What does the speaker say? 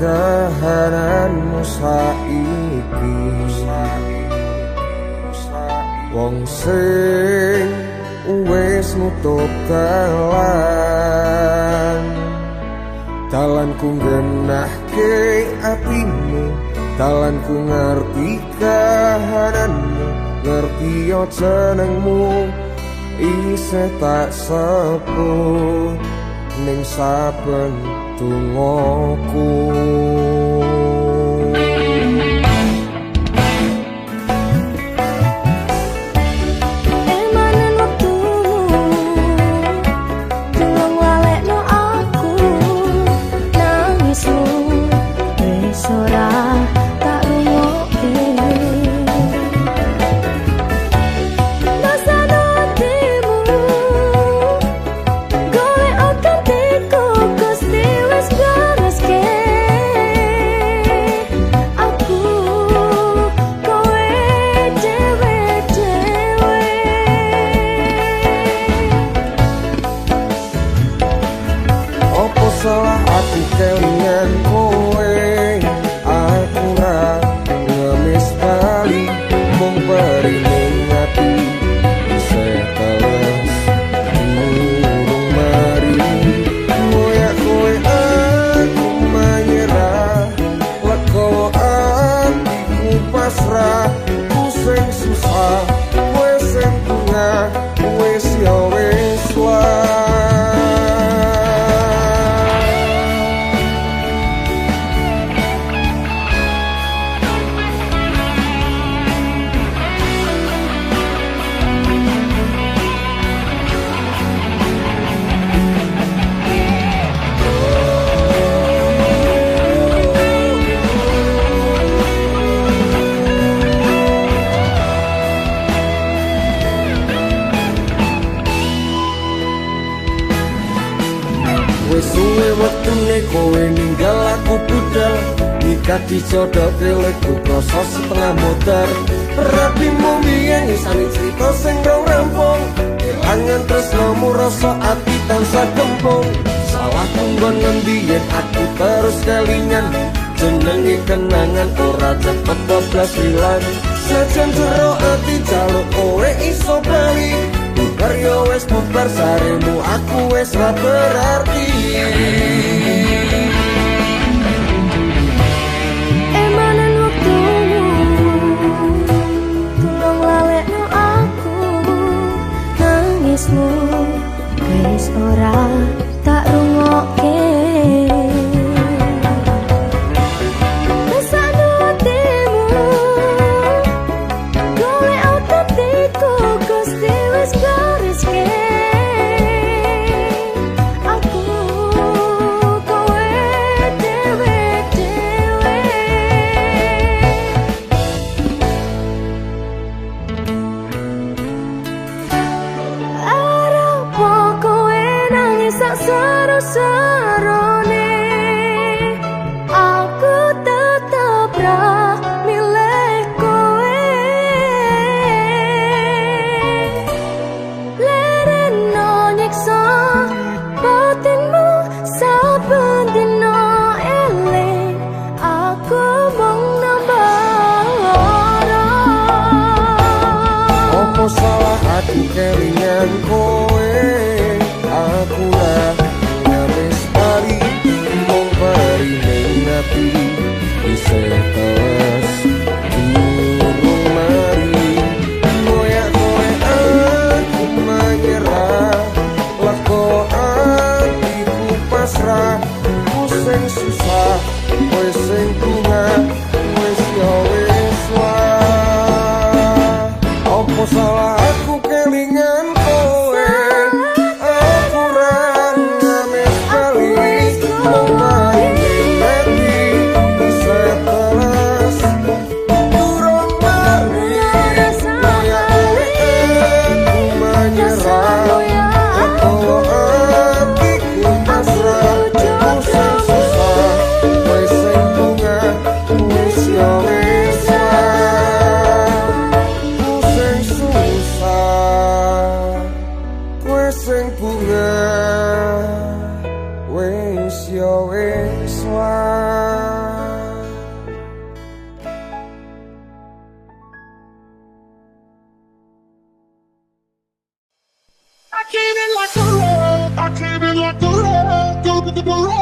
kahananmu saiki. Wong sing wis nutup dalanku ngenahke atimu, dalanku ngerti kahananmu, ngerti yo jenengmu isih tak sepuh ning saben tungoku. Salah aku kelingan kowe, aku ra ngemis bali, mung berining ati isih teles durung mari. Koyak kowe aku menyerah, leko atiku pasrah, ku sing susah, kowe sing tengah, wis ya wis wae. Wis suwe wektune kowe ninggal aku budal, nikah dijodohke leku krasa setengah modar. Rapimu biyen ngisani crita sing rong rampung, kelangan tresnamu rasa ati tansah kempung. Salahku nggon ngendi yen aku terus kelingan, jenenge kenangan ora cepet bablas ilang. Sajan jero ati jaluk kowe iso bali, bubar yo wis bubar saremu aku wis ra berarti. Emanan waktumu, tolong lalekno aku, nangismu wis ora tak rungokke. Seru-serone aku tetep ra milih kowe, lereno nyiksa batinmu saben dina eling, aku mung nambah lara. Opo salah aku kelingan kowe, aku lah ngemis bali, mung berining ati isih teles durung mari. Koyak kowe aku menyerah, leko atiku pasrah, ku sing susah, kowe sing tengah, wis ya wis wae. Opo salah aku kelingan kowe, aku ra ngemis bali, mung berining ati isih teles Bye.